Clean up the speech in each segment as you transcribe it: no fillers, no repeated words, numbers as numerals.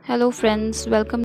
Hello, friends. Welcome.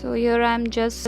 So here I'm just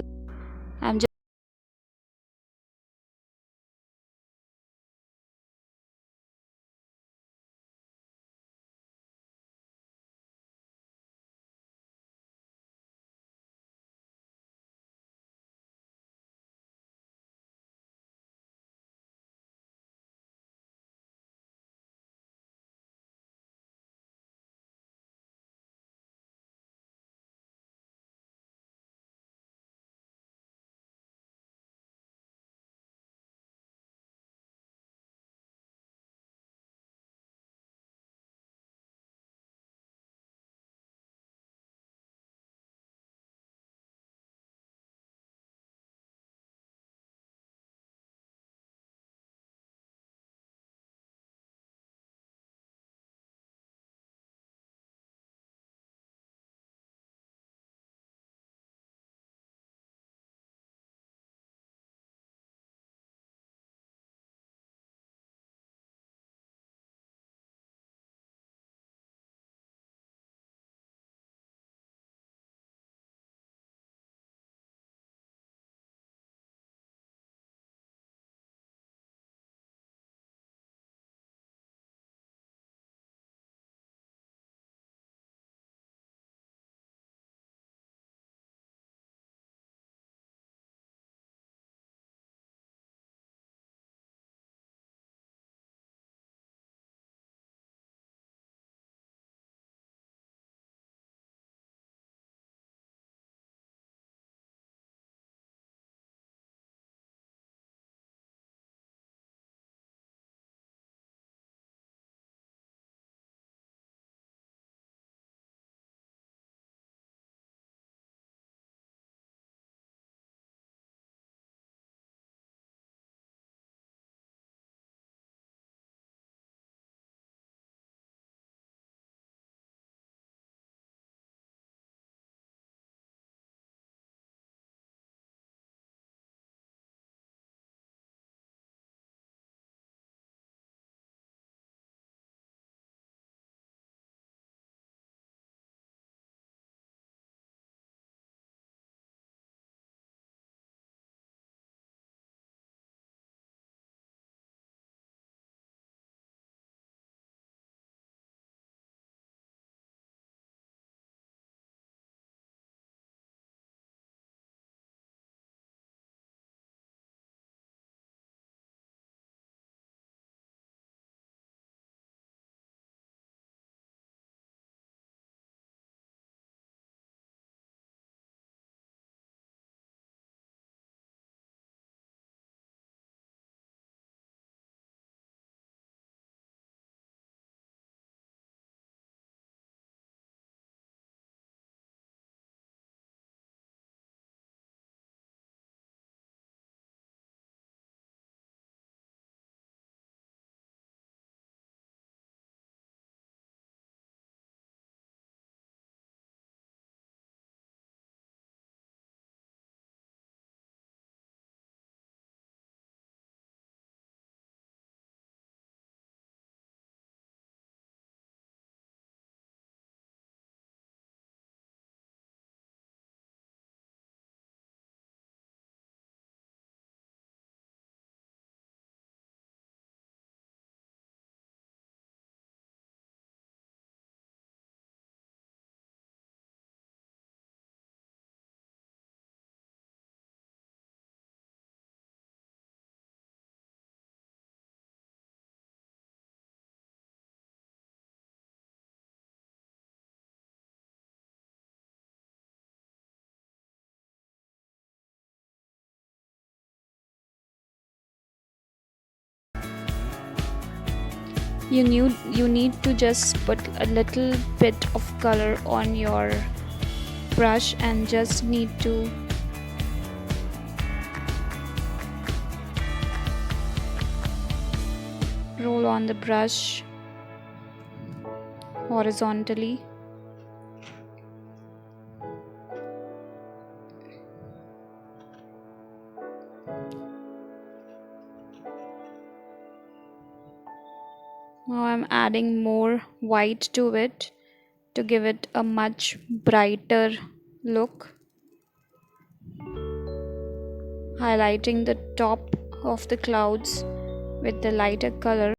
You need to just put a little bit of color on your brush and just need to roll on the brush horizontally. Now I'm adding more white to it to give it a much brighter look, highlighting the top of the clouds with the lighter color.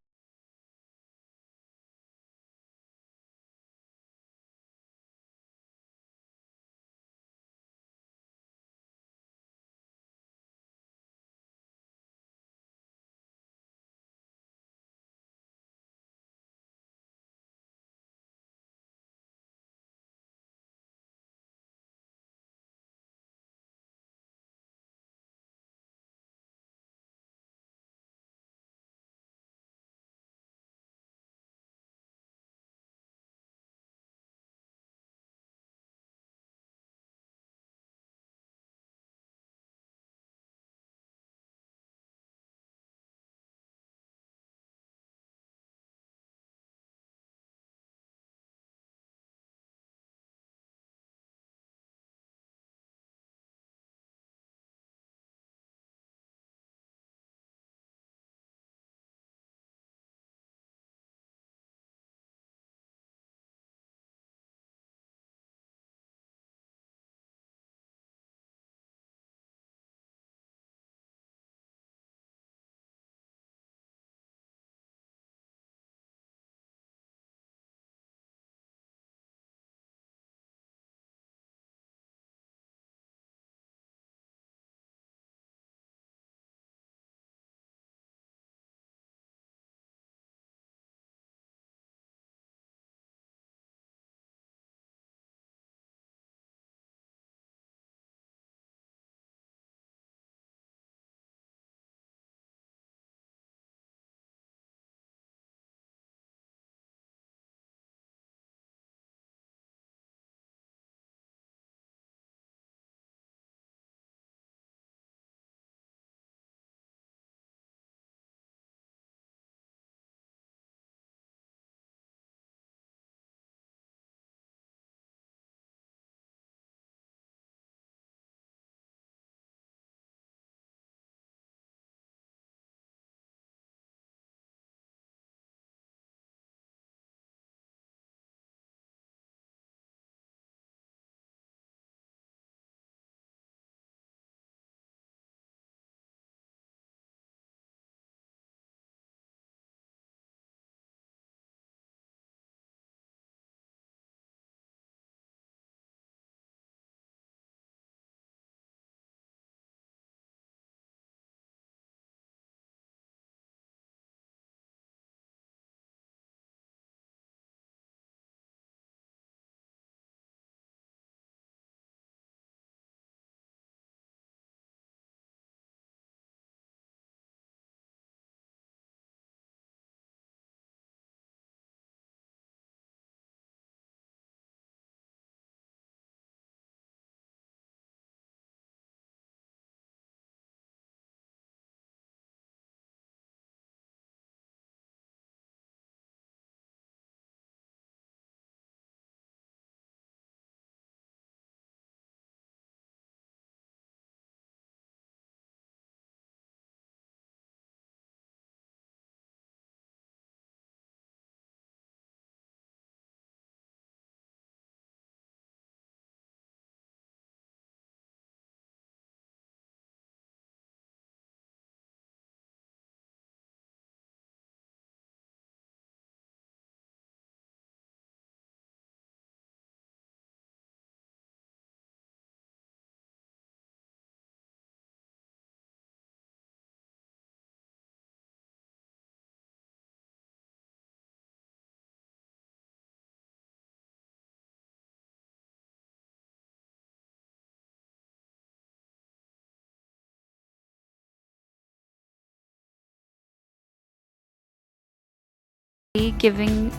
giving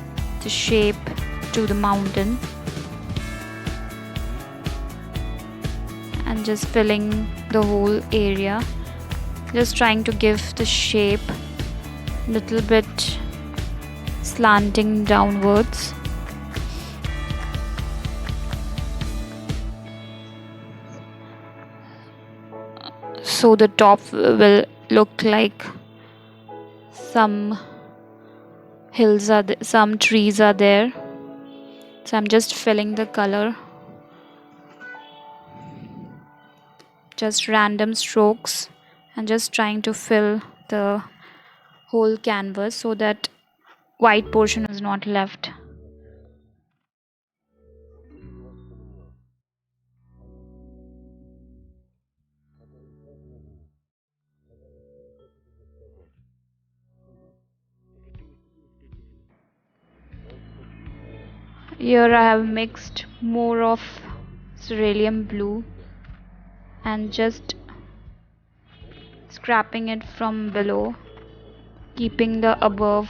the shape to the mountain and just filling the whole area, just trying to give the shape little bit slanting downwards. So the top will look like some hills are there, some trees are there. So I'm just filling the color, just random strokes, and just trying to fill the whole canvas so that white portion is not left. Here I have mixed more of cerellium blue and just scrapping it from below, keeping the above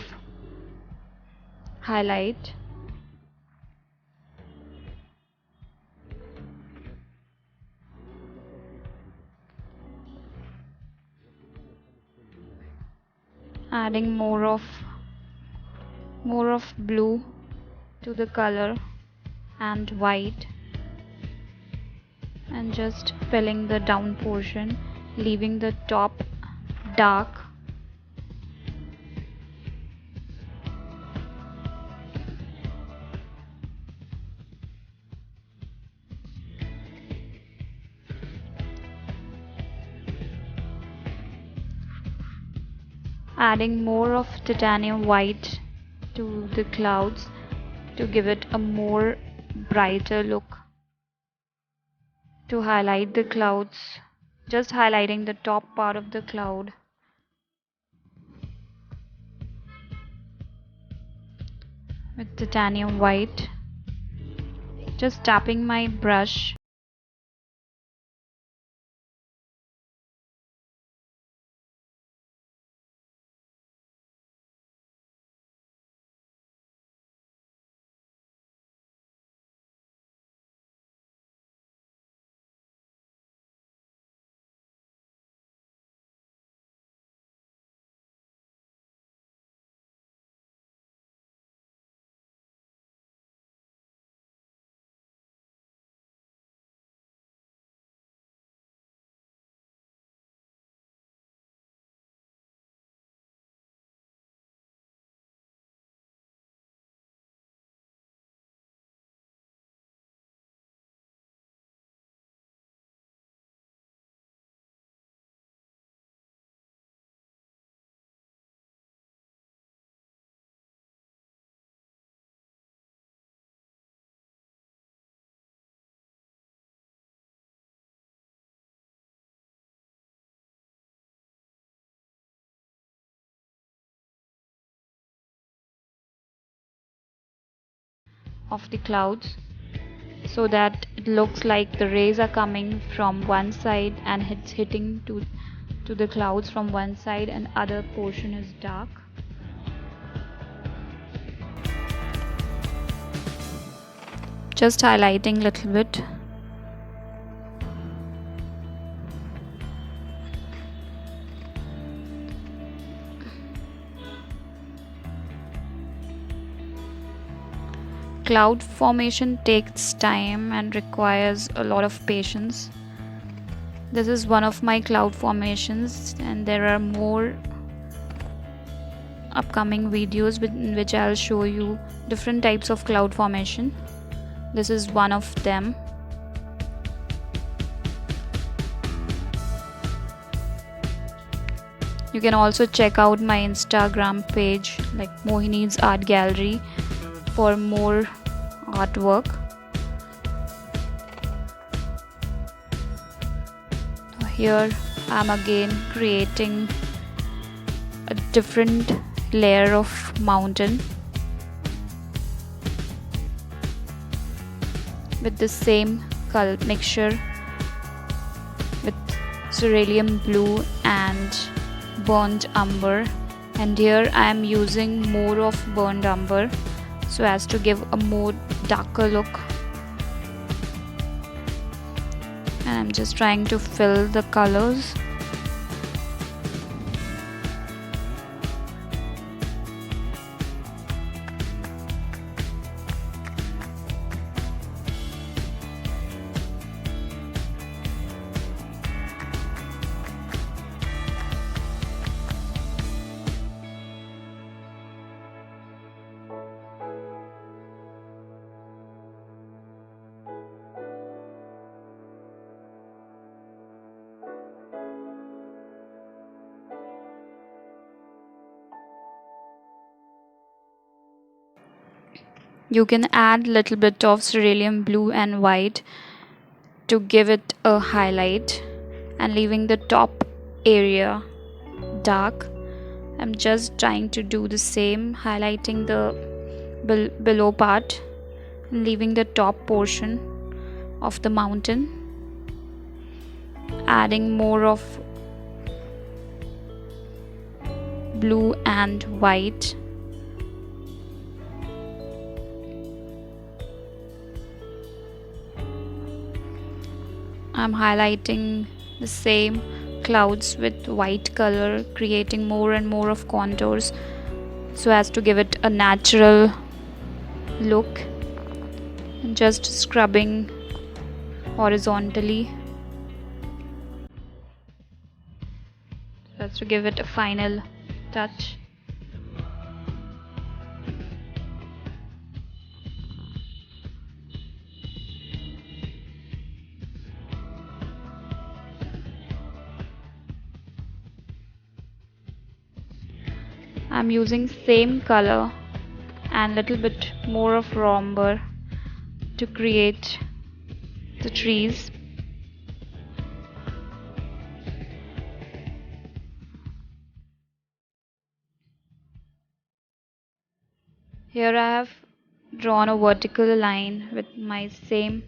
highlight. Adding more of blue to the color and white, and just filling the down portion, leaving the top dark. Adding more of titanium white to the clouds to give it a more brighter look. To highlight the clouds, just highlighting the top part of the cloud with titanium white, just tapping my brush of the clouds so that it looks like the rays are coming from one side and it's hitting to the clouds from one side and other portion is dark. Just highlighting little bit. Cloud formation takes time and requires a lot of patience. This is one of my cloud formations, and there are more upcoming videos in which I'll show you different types of cloud formation. This is one of them. You can also check out my Instagram page like Mohini's Art Gallery for more artwork. Here I'm again creating a different layer of mountain with the same color mixture with cerellium blue and burnt umber And here I am using more of burnt umber so as to give a more darker look. And I'm just trying to fill the colors. You can add little bit of cerellium blue and white to give it a highlight, and leaving the top area dark. I'm just trying to do the same, highlighting the below part and leaving the top portion of the mountain, adding more of blue and white. I'm highlighting the same clouds with white color, creating more and more of contours so as to give it a natural look, and just scrubbing horizontally so as to give it a final touch. I'm using same color and little bit more of raw umber to create the trees. Here I have drawn a vertical line with my same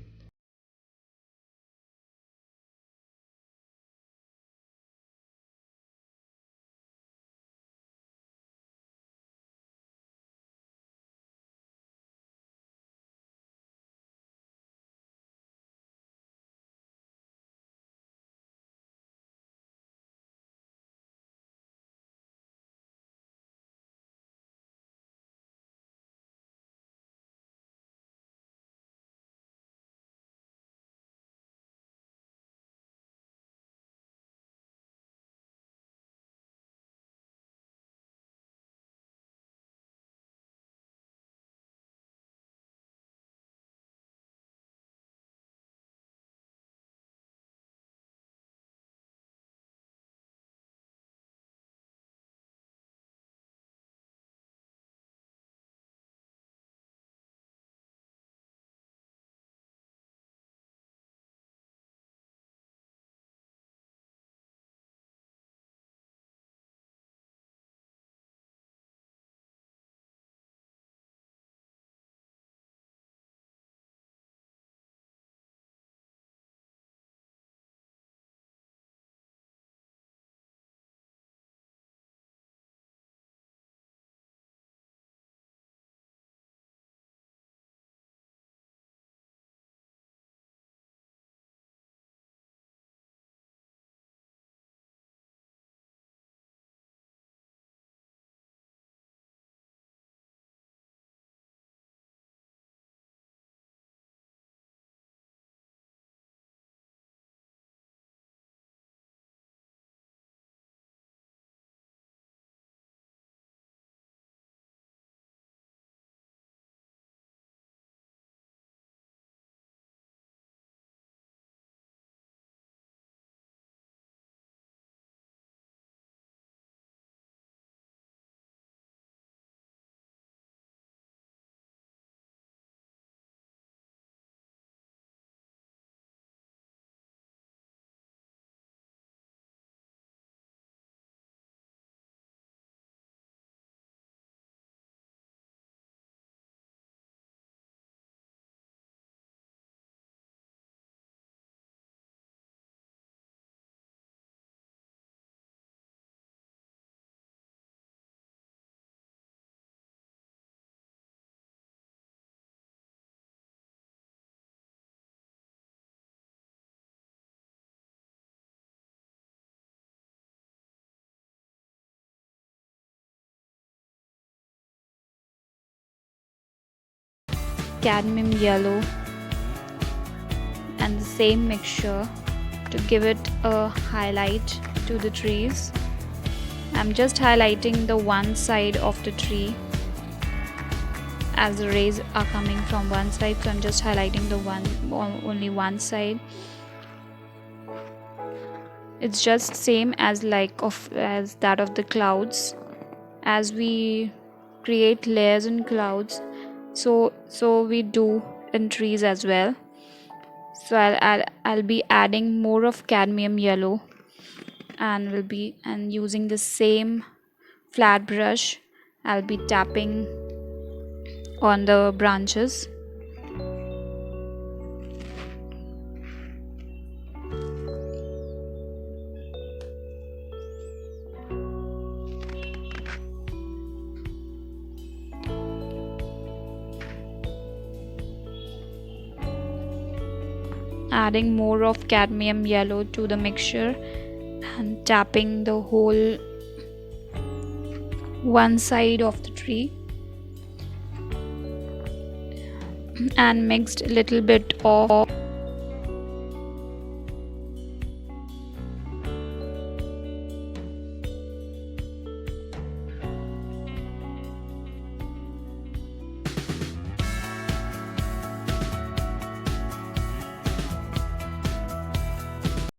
cadmium yellow and the same mixture to give it a highlight to the trees. I'm just highlighting the one side of the tree as the rays are coming from one side, so I'm just highlighting only one side. It's just same as as that of the clouds. As we create layers in clouds, so we do in trees as well. So I'll be adding more of cadmium yellow, and using the same flat brush I'll be tapping on the branches. Adding more of cadmium yellow to the mixture and tapping the whole one side of the tree, and mixed a little bit of